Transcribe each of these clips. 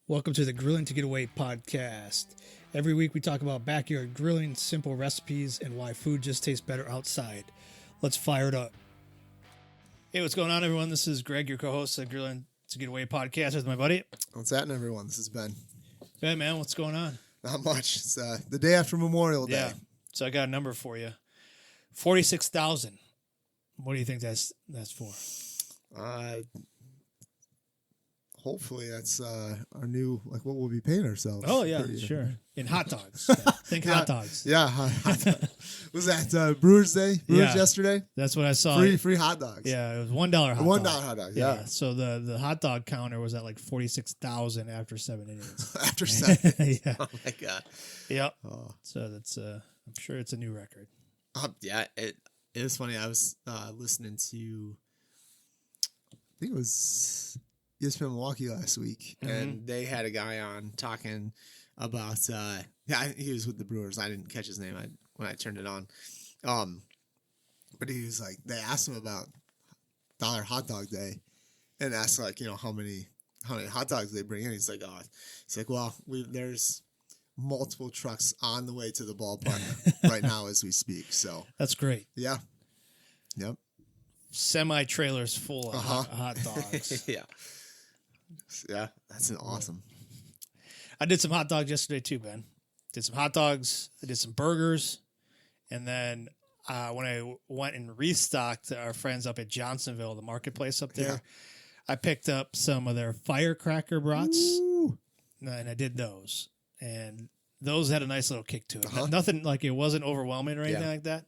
Welcome to the Grilling to Get Away podcast. Every week we talk about backyard grilling, simple recipes, and why food just tastes better outside. Let's fire it up. Hey, what's going on, everyone? This is Greg, your co-host of Grilling to Get Away podcast with my buddy. What's happening, everyone? This is Ben. Ben, man, what's going on? Not much. It's the day after Memorial Day. Yeah, so I got a number for you. 46,000. What do you think that's for? Hopefully that's our new, like, what we'll be paying ourselves. Oh, yeah, sure. In hot dogs. Think hot dogs. Yeah, hot dogs. Was that Brewers Day? Brewers yesterday? That's what I saw. Free hot dogs. Yeah, it was $1 hot dog. $1 hot dog, yeah. So the hot dog counter was at like 46,000 after 7 innings. After 7. Yeah. Oh, my God. Yep. Oh. So that's, I'm sure it's a new record. Yeah, it was funny. I was listening to, I think it was ESPN Milwaukee last week, and they had a guy on talking about, he was with the Brewers. I didn't catch his name when I turned it on. But he was like, they asked him about $1 hot dog day and asked, like, how many hot dogs they bring in. He's like, well, there's multiple trucks on the way to the ballpark right now as we speak. So that's great. Yeah. Yep. Semi-trailers full of hot dogs. Yeah. Yeah, that's awesome. I did some hot dogs yesterday too, Ben. Did some hot dogs. I did some burgers. And then when I went and restocked our friends up at Johnsonville, the marketplace up there, I picked up some of their firecracker brats. Ooh. And I did those. And those had a nice little kick to it. Nothing like it wasn't overwhelming or anything like that.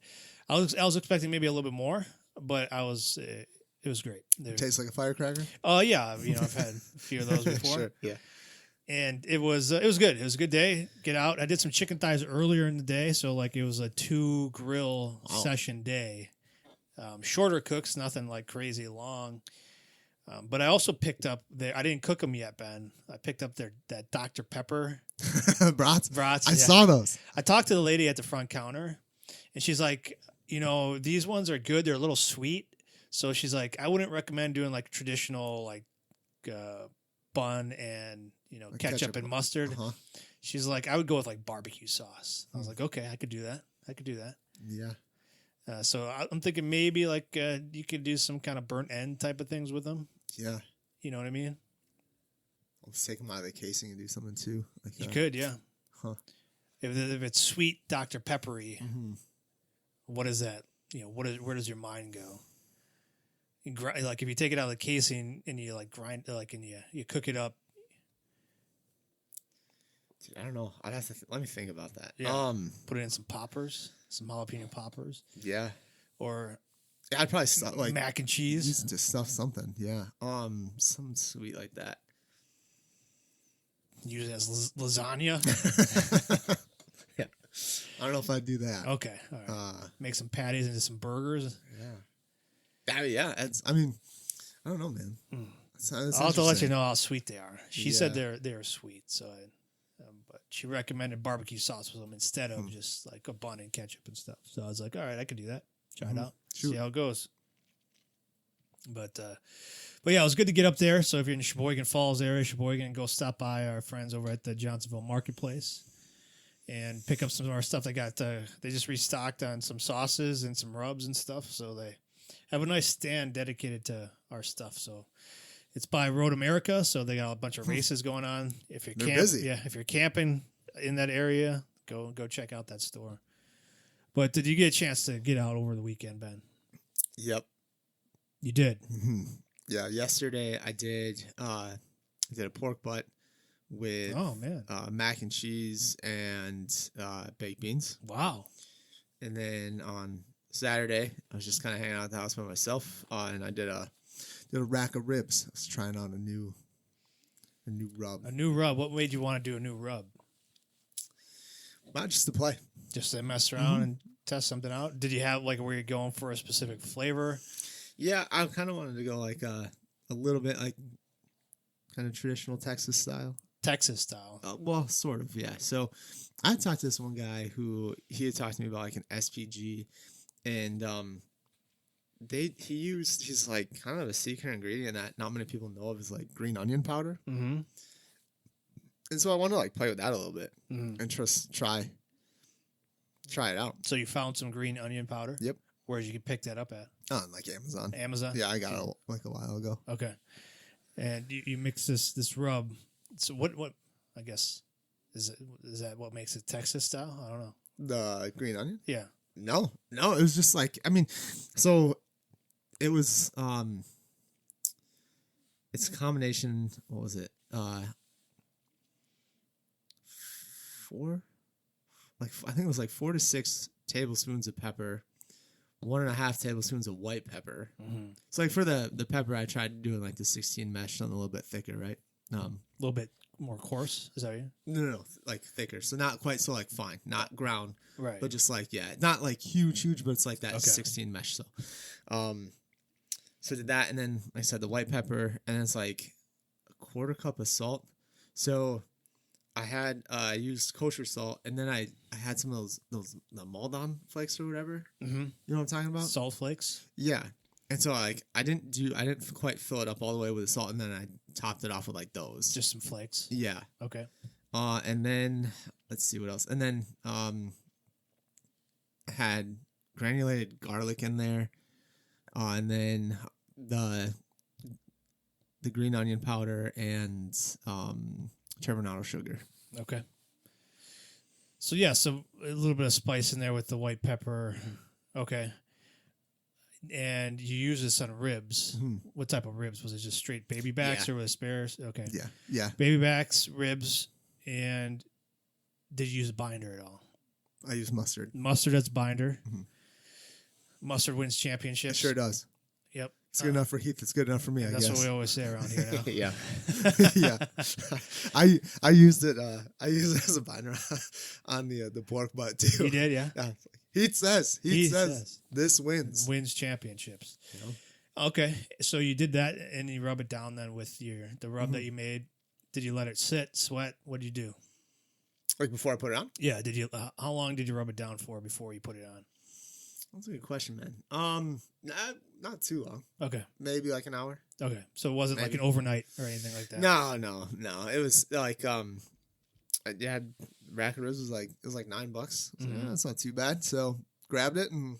I was expecting maybe a little bit more, but it was great. Tastes like a firecracker? Oh, yeah. I've had a few of those before. Sure. Yeah. And it was good. It was a good day. Get out. I did some chicken thighs earlier in the day, so like it was a 2 grill session day. Shorter cooks, nothing like crazy long. But I also picked up I didn't cook them yet, Ben. I picked up that Dr. Pepper brats. I saw those. I talked to the lady at the front counter, and she's like, these ones are good. They're a little sweet. So she's like, I wouldn't recommend doing like traditional like bun and ketchup and mustard. She's like, I would go with like barbecue sauce. I was like, okay, I could do that. Yeah. So I'm thinking maybe like you could do some kind of burnt end type of things with them. Yeah. You know what I mean? I'll just take them out of the casing and do something too. Like you could, yeah. Huh. If it's sweet Dr. Peppery, what is that? Where does your mind go? Like if you take it out of the casing and you like grind, like and you cook it up. Dude, I don't know. I'd have to let me think about that. Yeah. Put it in some poppers, some jalapeno poppers. Yeah. Or I'd probably stuff like mac and cheese. Use it to stuff something. Yeah. Something sweet like that. Use it as lasagna. Yeah. I don't know if I'd do that. Okay. All right. Make some patties into some burgers. Yeah. Yeah, I don't know, man. I'll have to let you know how sweet they are. She said they're sweet, so but she recommended barbecue sauce with them instead of just like a bun and ketchup and stuff. So I was like, all right, I could do that. Try it out, see how it goes. But yeah, it was good to get up there. So if you're in the Sheboygan Falls area, Sheboygan, go stop by our friends over at the Johnsonville Marketplace and pick up some of our stuff. They just restocked on some sauces and some rubs and stuff, so they have a nice stand dedicated to our stuff. So it's by Road America, so they got a bunch of races going on. If you're busy. Yeah, if you're camping in that area, go check out that store. But did you get a chance to get out over the weekend, Ben? Yep. You did. Mm-hmm. Yeah, yesterday I did a pork butt with mac and cheese and baked beans. Wow. And then on Saturday, I was just kind of hanging out at the house by myself, and I did a rack of ribs. I was trying on a new rub. A new rub. What made you want to do a new rub? Not just to play. Just to mess around and test something out? Did you have, like, were you going for a specific flavor? Yeah, I kind of wanted to go, like, a little bit, like, kind of traditional Texas style. Texas style? Well, sort of, yeah. So I talked to this one guy he had talked to me about, like, an SPG, and he's like kind of a secret ingredient that not many people know of is like green onion powder. Mm-hmm. And so I want to like play with that a little bit Mm. and just try it out. So you found some green onion powder? Yep. Where did you pick that up at? On like Amazon. Amazon? Yeah, I got it like a while ago. Okay. And you mix this rub. So what I guess is that what makes it Texas style? I don't know. The green onion? Yeah. No, it was just like, I mean, so it was it's a combination, what was it? 4, like I think it was like 4 to 6 tablespoons of pepper, 1.5 tablespoons of white pepper. Mm-hmm. So like for the pepper, I tried doing like the 16 mesh, something a little bit thicker, right? A little bit more coarse. Is that you? No, like thicker. So not quite so like fine, not ground, Right. but just like, yeah, not like huge, but it's like that Okay. 16 mesh. So, so did that, and then like I said, the white pepper, and then it's like a 1/4 cup of salt. So I had used kosher salt, and then I had some of those the Maldon flakes or whatever. Mm-hmm. You know what I'm talking about? Salt flakes. Yeah. And so like I didn't quite fill it up all the way with the salt, and then I topped it off with like those. Just some flakes. Yeah. Okay. And then let's see what else. And then I had granulated garlic in there. And then the green onion powder and turbinado sugar. Okay. So yeah, so a little bit of spice in there with the white pepper. Okay. And you use this on ribs. Mm-hmm. What type of ribs? Was it just straight baby backs or with spares? Okay. Yeah. Baby backs, ribs, and did you use a binder at all? I use mustard. Mustard as binder. Mm-hmm. Mustard wins championships. It sure does. Yep. It's good enough for Heath. It's good enough for me, I That's guess. what we always say around here now. Yeah. Yeah. I used it as a binder on the pork butt too. You did, yeah? Yeah. Heath says this wins. Wins championships. Yeah. Okay. So you did that and you rub it down then with the rub that you made. Did you let it sit, sweat? What did you do? Like before I put it on? Yeah. Did you? How long did you rub it down for before you put it on? That's a good question, man. Not too long. Okay. Maybe like an hour. Okay. So it wasn't like an overnight or anything like that. No. It was like I had rack of ribs was like $9. So yeah, that's not too bad. So grabbed it and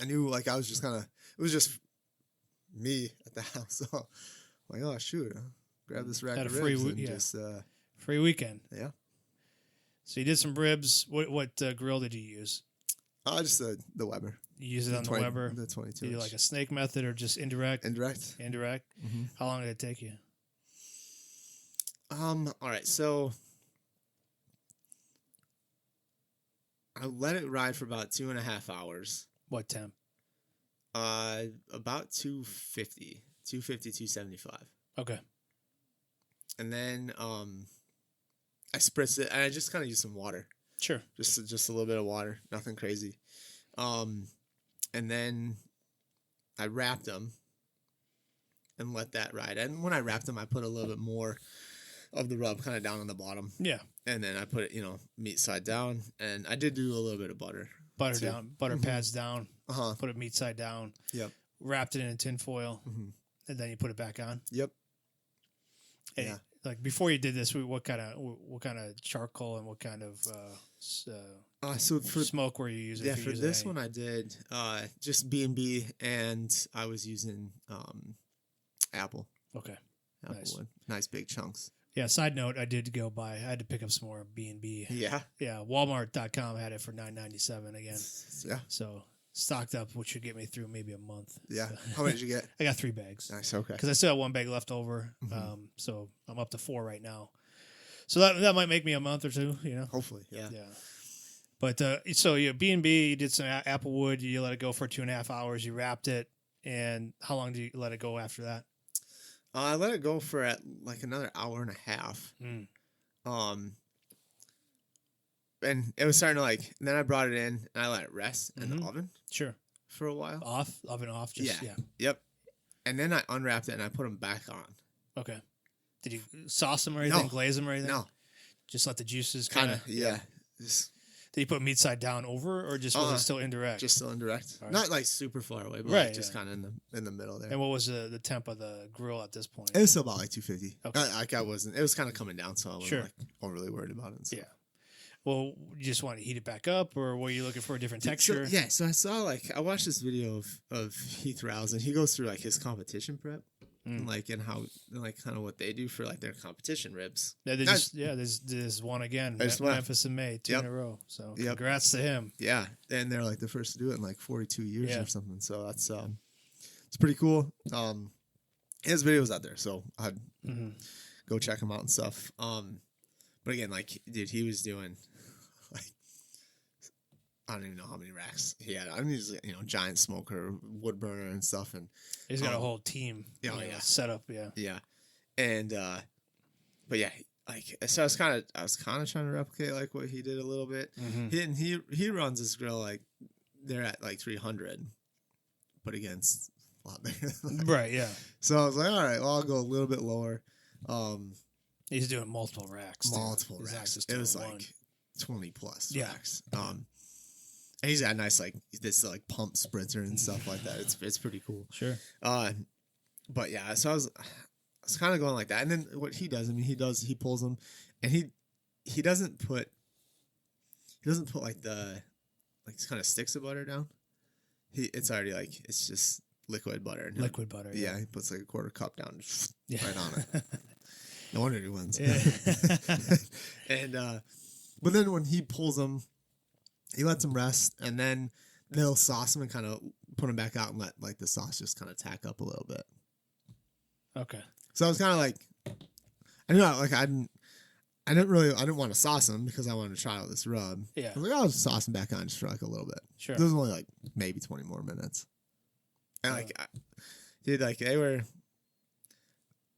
I knew like I was just it was just me at the house. So I'm like, oh shoot, I'll grab this rack of ribs and just free weekend. Yeah. So you did some ribs. What grill did you use? Just the Weber. You use it on the Weber. The 22. Did you like a snake method or just indirect? Indirect. Mm-hmm. How long did it take you? All right, so I let it ride for about 2.5 hours. What temp? About 250, 275. Okay. And then I spritz it, and I just kind of use some water. Sure. Just a little bit of water, nothing crazy. And then I wrapped them and let that ride. And when I wrapped them, I put a little bit more of the rub kind of down on the bottom. Yeah. And then I put it, meat side down, and I did do a little bit of butter. Butter down, butter pads down. Put it meat side down. Yep. Wrapped it in tin foil, and then you put it back on. Yep. And yeah. Like before you did this, what kind of charcoal and what kind of so for smoke were you using? Yeah, for this one I did just B&B, and I was using apple. Okay. Apple Nice. wood. Nice big chunks. Yeah, side note, I had to pick up some more B&B. Yeah. Yeah, Walmart.com had it for $9.97 again. Yeah. So stocked up, which should get me through maybe a month. Yeah. So. How many did you get? I got 3 bags. Nice. Okay. Because I still have 1 bag left over. So I'm up to 4 right now. So that might make me a month or 2, Hopefully. Yeah. Yeah. But so B&B, you did some apple wood. You let it go for 2.5 hours. You wrapped it. And how long did you let it go after that? I let it go for like another hour and a half. And it was starting to and then I brought it in and I let it rest in the oven. Sure. For a while. Oven off. Just, yeah. Yep. And then I unwrapped it and I put them back on. Okay. Did you sauce them or anything? No. Glaze them or anything? No. Just let the juices kind of. Yeah. Just, Did you put meat side down over, or just was it still indirect? Just still indirect. Right. Not like super far away, but Right, like just kind of in the middle there. And what was the temp of the grill at this point? It was still about like 250. Okay. I wasn't. It was kind of coming down, so I wasn't Sure. like overly worried about it. So. Yeah. Well, you just want to heat it back up, or were you looking for a different texture? So I saw I watched this video of Heath Rouse, and he goes through like his competition prep. Like and how like kind of what they do for like their competition ribs. Yeah, there's one again. Memphis in May, 2 in a row. So congrats to him. Yeah, and they're like the first to do it in like 42 years or something. So that's it's pretty cool. His video's out there, so I'd go check him out and stuff. But again, like dude, he was doing like I don't even know how many racks he had. I mean, he's giant smoker, wood burner and stuff, and he's got a whole team. Set up. Yeah, and but yeah, like so I was kind of trying to replicate like what he did a little bit. He runs his grill like they're at like 300, but against a lot bigger. Right. Yeah. So I was like, all right, well I'll go a little bit lower. He's doing multiple racks. It was like 20 plus racks. And he's got a nice this pump sprinter and stuff like that. It's pretty cool. Sure. But yeah, so I was kind of going like that. And then what he does, he pulls them, and he doesn't put like the kind of sticks of butter down. It's already it's just liquid butter. Liquid butter. Yeah, he puts like a quarter cup down right on it. No wonder he wins. Yeah. And but then when he pulls them, he lets them rest, and then they'll sauce them and kind of put them back out and let like the sauce just kind of tack up a little bit. Okay. So I was kind of like, I didn't want to sauce them because I wanted to try out this rub. Yeah. I was like, I'll just sauce them back on just for like a little bit. Sure. It was only like maybe 20 more minutes. And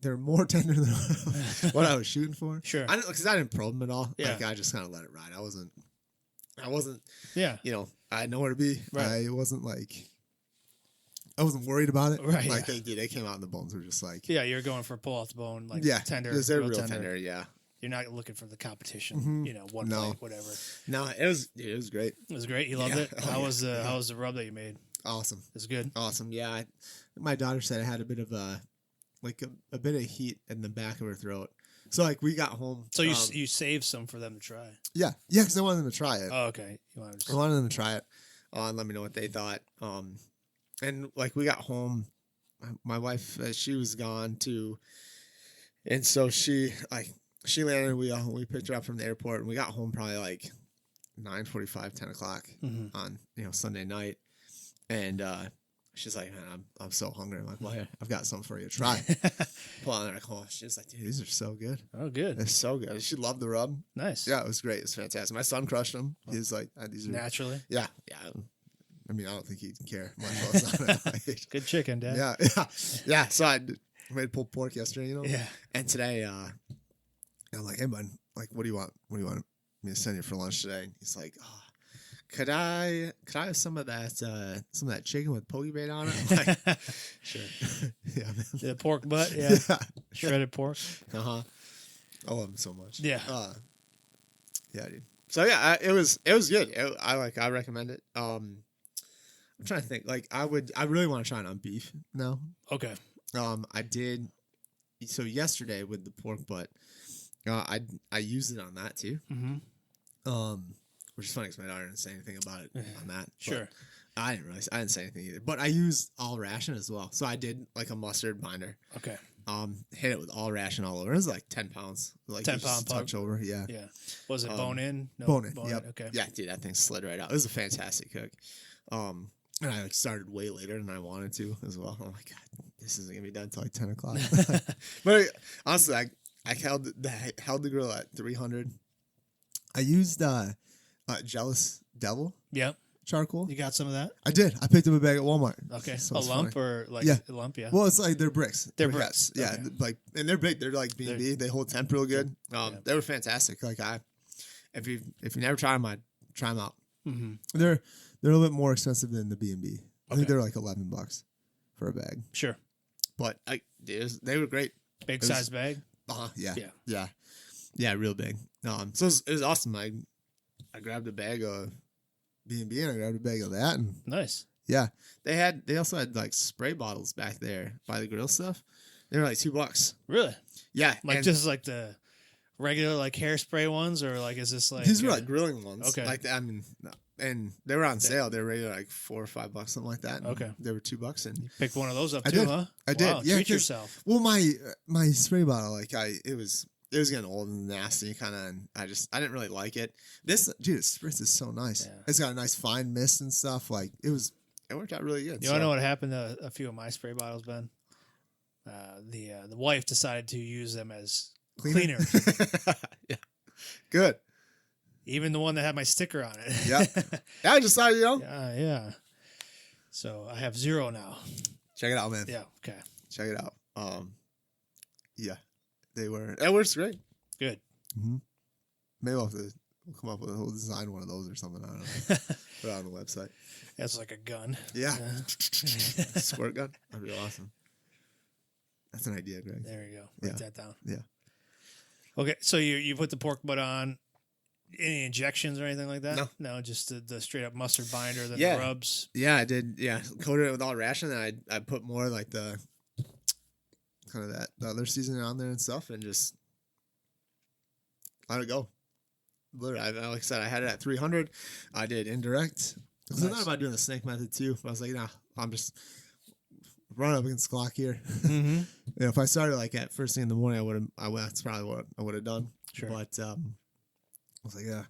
they're more tender than what I was shooting for. Sure. Because I didn't probe them at all. Yeah. Like I just kind of let it ride. I wasn't. Yeah. I had nowhere to be. Right. I wasn't worried about it. Right. Like they came out and the bones were just like. Yeah, you're going for pull off the bone, tender. They're real tender. Yeah. You're not looking for the competition. One plate, whatever. No, it was great. It was great. You loved it. How was the rub that you made? Awesome. It was good. Awesome. Yeah. My daughter said I had a bit of a bit of heat in the back of her throat. So we got home. So you saved some for them to try. Yeah, because I wanted them to try it. Oh, okay. I wanted them to try it. And let me know what they thought. And we got home. My wife, she was gone too, and so she landed. We picked her up from the airport, and we got home probably 9:45, 10 o'clock on Sunday night, and she's like, man, I'm so hungry. I'm like, well, here, I've got something for you to try. Pull out there. She's like, dude, these are so good. Oh, good. They're so good. She loved the rub. Nice. Yeah, it was great. It was fantastic. My son crushed them. He was like, these are naturally. Yeah. I mean, I don't think he'd care much less on it. Good chicken, Dad. Yeah. So I made pulled pork yesterday, Yeah. And today, I'm like, hey, bud, what do you want? What do you want me to send you for lunch today? And he's like, oh, could I have some of that chicken with poke bait on it? I'm like, sure. Yeah, man. The pork butt, yeah. Shredded pork. I love him so much. Yeah. Yeah, dude. So yeah, it was good. I recommend it. I'm trying to think. I really want to try it on beef now. Okay. I did. So yesterday with the pork butt, I used it on that too. Which is funny because my daughter didn't say anything about it on that. Sure. I didn't say anything either. But I used all ration as well. So I did a mustard binder. Okay. Hit it with all ration all over. It was 10 pounds. 10-pound touch over. Yeah. Yeah. Was it bone in? No, bone in. Yep. Okay. Yeah, dude, that thing slid right out. It was a fantastic cook. And I started way later than I wanted to as well. Oh my god, this isn't gonna be done until 10 o'clock. But honestly, I held the grill at 300. I used Jealous Devil. Yep. Charcoal. You got some of that? I did. I picked up a bag at Walmart. Okay. So a lump funny. or a lump, yeah. Well, it's they're bricks. They're bricks. Yeah. Okay. And they're big. They're B&B. They hold temp real good. They were fantastic. If you never try them, I'd try them out. Mm-hmm. They're a little bit more expensive than the B&B. I think they're $11 for a bag. Sure. But they were great. Big size bag? Yeah. Yeah. Yeah, real big. So it was awesome. I grabbed a bag of B&B and I grabbed a bag of that. And Nice. yeah, they also had like spray bottles back there by the grill stuff. They were like $2. Really? Yeah. Like just like the regular like hairspray ones, or like is this like these were like grilling ones? Okay. Like I mean, and they were on sale. They were regular like $4 or $5, something like that. And okay. They were $2, and picked one of those up too, did. huh? I did. Yeah. Treat yourself. Well, my spray bottle, like it was getting old and nasty, kind of. And I didn't really like it. This dude, it spritz is so nice. Yeah. It's got a nice fine mist and stuff. Like it worked out really good. You want to know what happened to a few of my spray bottles, Ben? The wife decided to use them as cleaners. Yeah. Good. Even the one that had my sticker on it. Yeah. Yeah, I just saw you. Yeah. So I have 0 now. Check it out, man. Yeah. Okay. Check it out. Yeah, it works great. Good. Mm-hmm. Maybe we'll come up with a whole design one of those or something. I don't know. Put it on the website. That's like a gun. Yeah. Squirt gun. That'd be awesome. That's an idea, Greg. There you go. Write that down. Yeah. Okay. So you put the pork butt on. Any injections or anything like that? No, just the straight up mustard binder, then the rubs. Yeah, I did. Yeah, coated it with all ration, and I put more like the kind of the other seasoning on there and stuff, and just let it go. Literally, like I said, I had it at 300. I did indirect. Nice. I thought about doing the snake method too, but I was like, nah, I'm just running up against the clock here. Mm-hmm. If I started like at first thing in the morning, that's probably what I would have done. Sure, but I was like, yeah.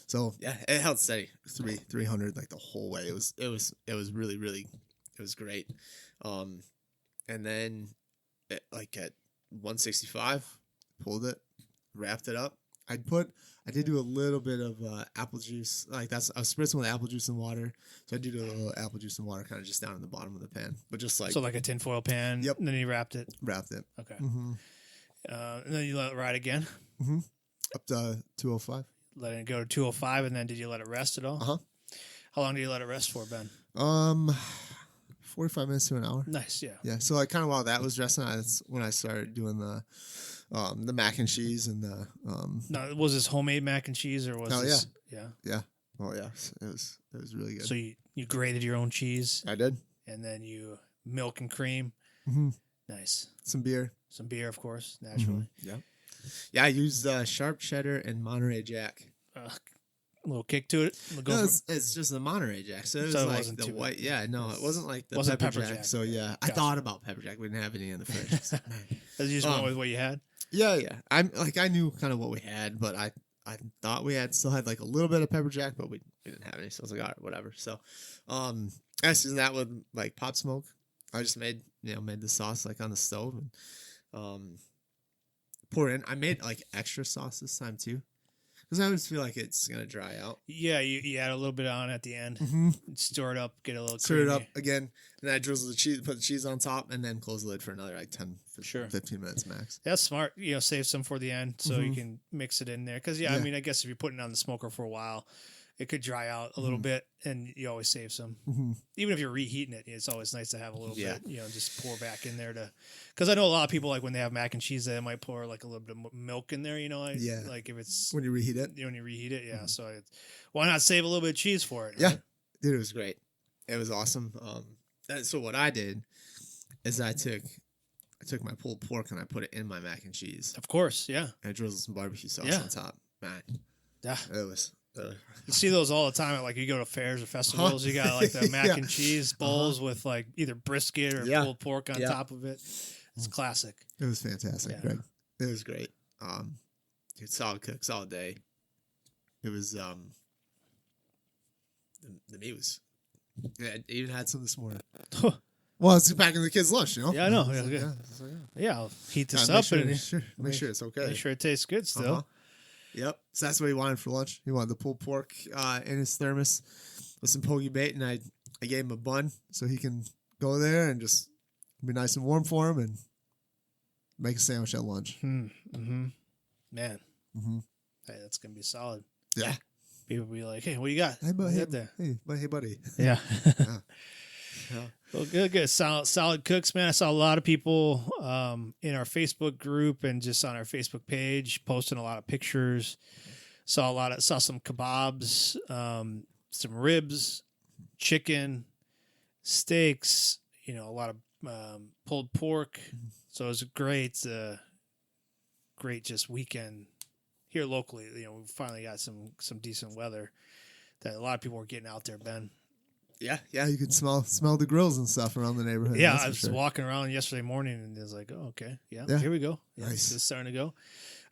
So yeah, it held steady 300 like the whole way. It was really, really, it was great. And then like at 165, pulled it, wrapped it up. I did do a little bit of apple juice. Like I was spritzing with apple juice and water. So I did do a little apple juice and water kind of just down in the bottom of the pan. But just like. So like a tinfoil pan. Yep. And then you wrapped it. Okay. Mm-hmm. And then you let it ride again. Mm-hmm. Up to 205. Letting it go to 205, and then did you let it rest at all? Uh-huh. How long did you let it rest for, Ben? 45 minutes to an hour. Nice, yeah. Yeah, so like kind of while that was resting, that's when I started doing the mac and cheese and the Now, was this homemade mac and cheese or was this? Yeah. Oh yeah, it was really good. So you grated your own cheese? I did. And then you milk and cream. Mm-hmm. Nice. Some beer, of course, naturally. Mm-hmm. Yeah. Yeah, I used sharp cheddar and Monterey Jack. A little kick to it. It's just the Monterey Jack. So it was like the white. Yeah, no, it wasn't like the pepper jack. So yeah, I thought about pepper jack. We didn't have any in the fridge. So, you just went with what you had? Yeah. I knew kind of what we had, but I thought we still had like a little bit of pepper jack, but we didn't have any. So I was like, all right, whatever. So I seasoned that with like pot smoke. I just made the sauce like on the stove and pour in. I made like extra sauce this time too, because I always feel like it's gonna dry out. Yeah, you add a little bit on at the end, stir it up, get a little stir it up again, and then I drizzle the cheese, put the cheese on top, and then close the lid for another like 15 minutes max. That's smart. Save some for the end so you can mix it in there. Because I mean, I guess if you're putting it on the smoker for a while, it could dry out a little bit, and you always save some. Even if you're reheating it, it's always nice to have a little bit. Just pour back in there because I know a lot of people like when they have mac and cheese, they might pour like a little bit of milk in there. Like if it's when you reheat it. Yeah. So why not save a little bit of cheese for it? Yeah, right? Dude, it was great. It was awesome. So what I did is I took my pulled pork and I put it in my mac and cheese. Of course, yeah. And I drizzled some barbecue sauce on top. Man, yeah, it was. You see those all the time at like you go to fairs or festivals. You got like the mac and cheese bowls with like either brisket or pulled pork on top of it. It's classic. It was fantastic, Greg. It was great. Dude, solid cook, solid day. It was the meat was. Yeah, I even had some this morning. Well, it's packing the kids' lunch, Yeah, I know. Yeah, I'll heat this up and make sure it's okay. Make sure it tastes good still. Yep. So that's what he wanted for lunch. He wanted the pulled pork in his thermos with some poke bait, and I gave him a bun so he can go there and just be nice and warm for him and make a sandwich at lunch. Mm-hmm. Man, hey, that's gonna be solid. Yeah. People be like, "Hey, what you got? Hey, buddy. Yeah. Well, good. Solid cooks, man. I saw a lot of people in our Facebook group and just on our Facebook page posting a lot of pictures saw some kebabs, some ribs, chicken, steaks, a lot of pulled pork. So it was a great just weekend here locally. We finally got some decent weather that a lot of people were getting out there, Ben. Yeah, you could smell the grills and stuff around the neighborhood. Yeah, I was walking around yesterday morning and it was like, oh, okay, yeah, here we go. Yeah, nice. It's starting to go.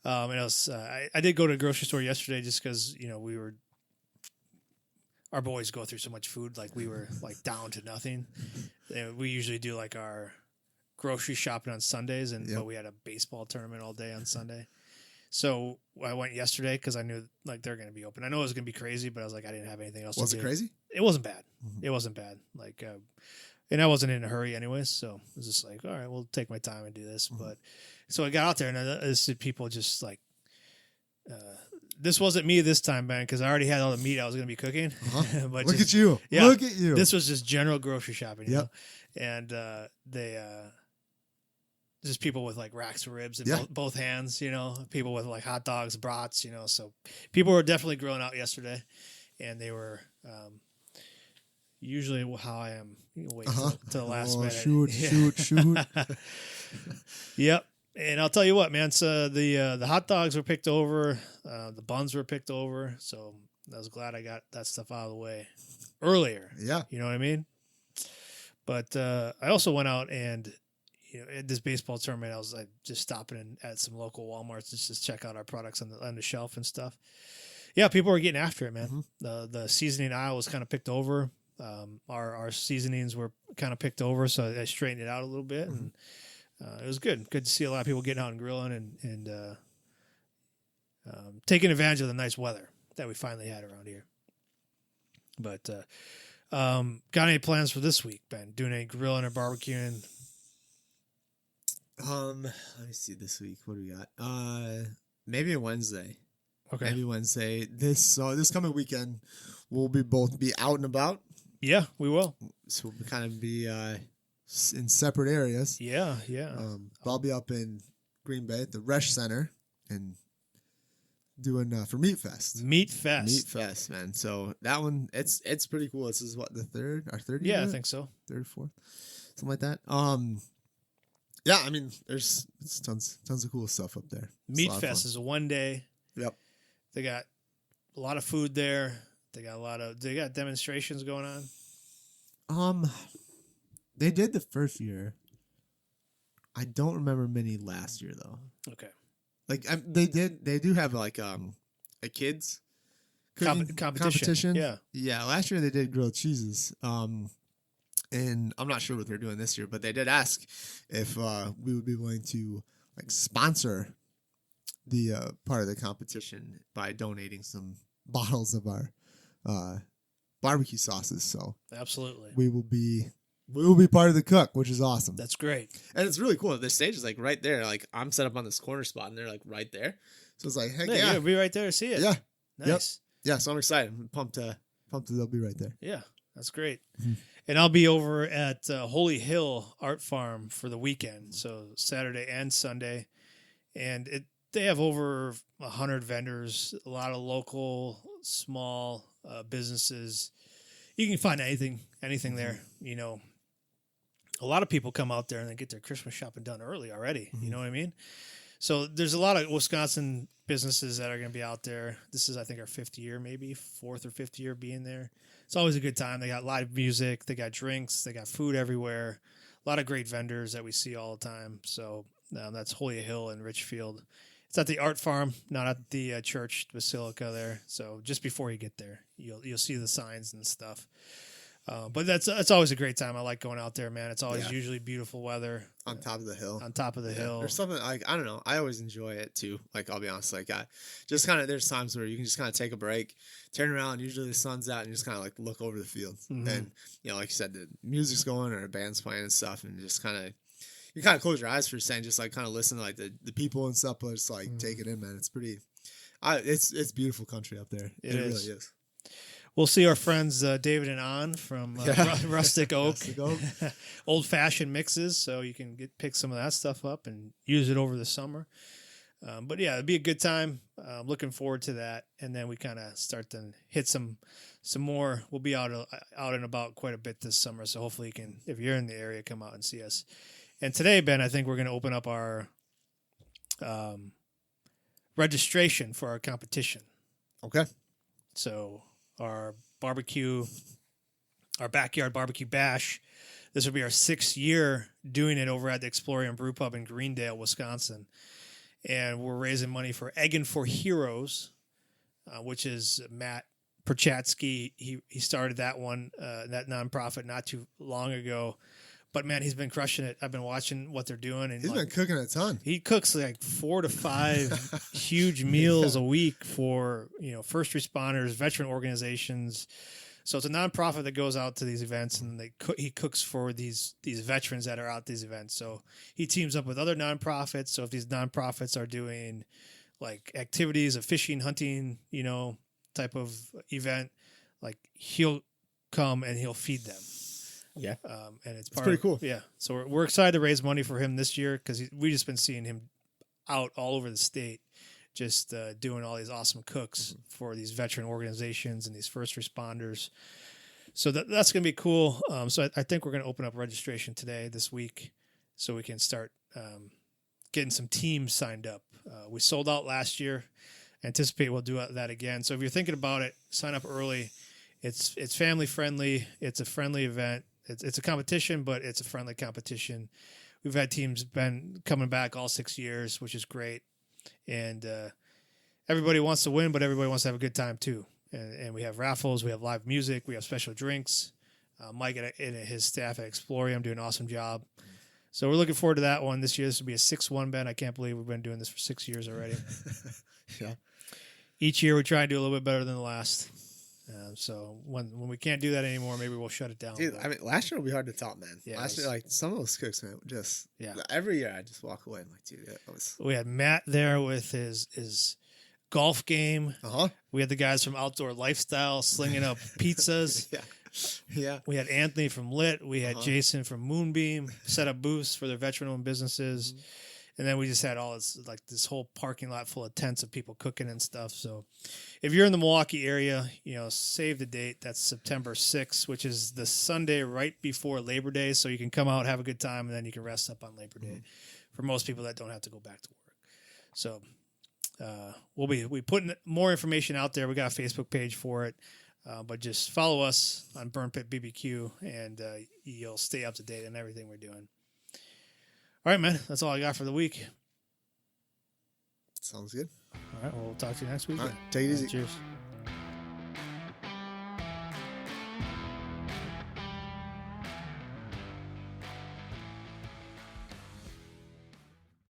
And I was, I did go to the grocery store yesterday just because our boys go through so much food, like we were like down to nothing. And we usually do like our grocery shopping on Sundays, but we had a baseball tournament all day on Sunday. So I went yesterday because I knew like they're going to be open. I know it was going to be crazy, but I was like, I didn't have anything else to do. Was it crazy? It wasn't bad. Mm-hmm. It wasn't bad. Like, and I wasn't in a hurry anyways. So it was just like, all right, we'll take my time and do this. Mm-hmm. But so I got out there and I see people just like, this wasn't me this time, man, because I already had all the meat I was going to be cooking. Uh-huh. But Look at you. Yeah, look at you. This was just general grocery shopping, you know? And they just people with like racks of ribs in both hands, people with like hot dogs, brats, so people were definitely grilling out yesterday, and they were usually how I am. Wait till the last minute. Shoot. Yep. And I'll tell you what, man. So the hot dogs were picked over, the buns were picked over. So I was glad I got that stuff out of the way earlier. Yeah, you know what I mean. But I also went out and at this baseball tournament, I was like just stopping at some local Walmarts just to check out our products on the shelf and stuff. Yeah, people were getting after it, man. Mm-hmm. The seasoning aisle was kind of picked over. Our seasonings were kind of picked over, so I straightened it out a little bit and. It was good to see a lot of people getting out and grilling and taking advantage of the nice weather that we finally had around here. But got any plans for this week, Ben? Doing any grilling or barbecuing? Let me see this week. What do we got? Maybe a Wednesday. Okay. Maybe Wednesday. This coming weekend, we'll both be out and about. Yeah, we will. So we'll kind of be in separate areas. Yeah. I'll be up in Green Bay at the Resch Center and doing for Meat Fest. Meat Fest, man. So that one, it's pretty cool. This is what, our third year? Yeah, I think so. Third, fourth, something like that. Yeah, I mean, there's tons of cool stuff up there. Meat Fest is a one day. Yep. They got a lot of food there. They got demonstrations going on. They did the first year. I don't remember many last year though. Okay. Like they do have like a kids competition. Yeah. Last year they did grilled cheeses. And I'm not sure what they're doing this year, but they did ask if we would be willing to like sponsor the part of the competition by donating some bottles of our barbecue sauces. So absolutely, we will be part of the cook, which is awesome. That's great. And it's really cool. The stage is like right there. Like I'm set up on this corner spot and they're like right there. So it's like, heck yeah. You'll be right there to see it. Yeah. Nice. Yep. Yeah. So I'm excited. I'm pumped they'll be right there. Yeah. That's great. Mm-hmm. And I'll be over at Holy Hill Art Farm for the weekend. So Saturday and Sunday. And they have over 100 vendors, a lot of local, small businesses. You can find anything there, A lot of people come out there and they get their Christmas shopping done early already. Mm-hmm. You know what I mean? So there's a lot of Wisconsin businesses that are going to be out there. This is, I think, our fifth year, maybe fourth or fifth year being there. It's always a good time. They got live music. They got drinks. They got food everywhere. A lot of great vendors that we see all the time. So that's Holy Hill in Richfield. It's at the Art Farm, not at the church basilica there. So just before you get there, you'll see the signs and stuff. But that's always a great time. I like going out there, man. It's always usually beautiful weather on top of the hill. There's something like, I don't know. I always enjoy it too. Like, I'll be honest. Like, there's times where you can just kind of take a break, turn around. Usually the sun's out, and you just kind of like look over the fields. Mm-hmm. And like you said, the music's going or a band's playing and stuff, and just kind of you kind of close your eyes for a second, just like kind of listen to like the people and stuff, but just like take it in, man. It's pretty. It's beautiful country up there. It really is. We'll see our friends David and An from Rustic Oak, old fashioned mixes, so you can pick some of that stuff up and use it over the summer. But yeah, it'd be a good time. Looking forward to that. And then we kind of start to hit some more. We'll be out and about quite a bit this summer. So hopefully you can, if you're in the area, come out and see us. And today, Ben, I think we're going to open up our registration for our competition. Okay. So our backyard barbecue bash. This will be our 6th year doing it over at the Explorium Brew Pub in Greendale, Wisconsin. And we're raising money for Eggin' for Heroes, which is Matt Perchatsky. He started that one, that nonprofit not too long ago. But, man, he's been crushing it. I've been watching what they're doing. And he's been cooking a ton. He cooks like 4 to 5 huge meals a week for, first responders, veteran organizations. So it's a nonprofit that goes out to these events, and he cooks for these veterans that are out at these events. So he teams up with other nonprofits. So if these nonprofits are doing like activities of fishing, hunting, type of event, like he'll come and he'll feed them. Yeah, and it's pretty cool. Yeah, so we're excited to raise money for him this year because we just been seeing him out all over the state. Just doing all these awesome cooks for these veteran organizations and these first responders. So that's going to be cool. So I think we're going to open up registration this week, so we can start getting some teams signed up. We sold out last year. Anticipate we'll do that again. So if you're thinking about it, sign up early. It's family friendly. It's a friendly event. It's a competition, but it's a friendly competition. We've had teams been coming back all 6 years, which is great. And everybody wants to win, but everybody wants to have a good time too. And we have raffles, we have live music, we have special drinks. Mike and his staff at Explorium do an awesome job. So we're looking forward to that one this year. This will be a 6-1, Ben. I can't believe we've been doing this for 6 years already. Yeah. Each year we try to do a little bit better than the last. So when we can't do that anymore, maybe we'll shut it down. Dude, I mean, last year will be hard to top, man. Yeah, last year, like some of those cooks, man, just every year I just walk away. I'm like, dude, we had Matt there with his golf game. We had the guys from Outdoor Lifestyle slinging up pizzas. Yeah. We had Anthony from Lit. We had Jason from Moonbeam set up booths for their veteran-owned businesses. Mm-hmm. And then we just had all this whole parking lot full of tents of people cooking and stuff. So if you're in the Milwaukee area, save the date. That's September 6th, which is the Sunday right before Labor Day. So you can come out, have a good time, and then you can rest up on Labor Day for most people that don't have to go back to work. So we'll be putting more information out there. We got a Facebook page for it. But just follow us on Burn Pit BBQ, and you'll stay up to date on everything we're doing. All right, man. That's all I got for the week. Sounds good. All right. Well, we'll talk to you next week. All right. Take it easy. Cheers.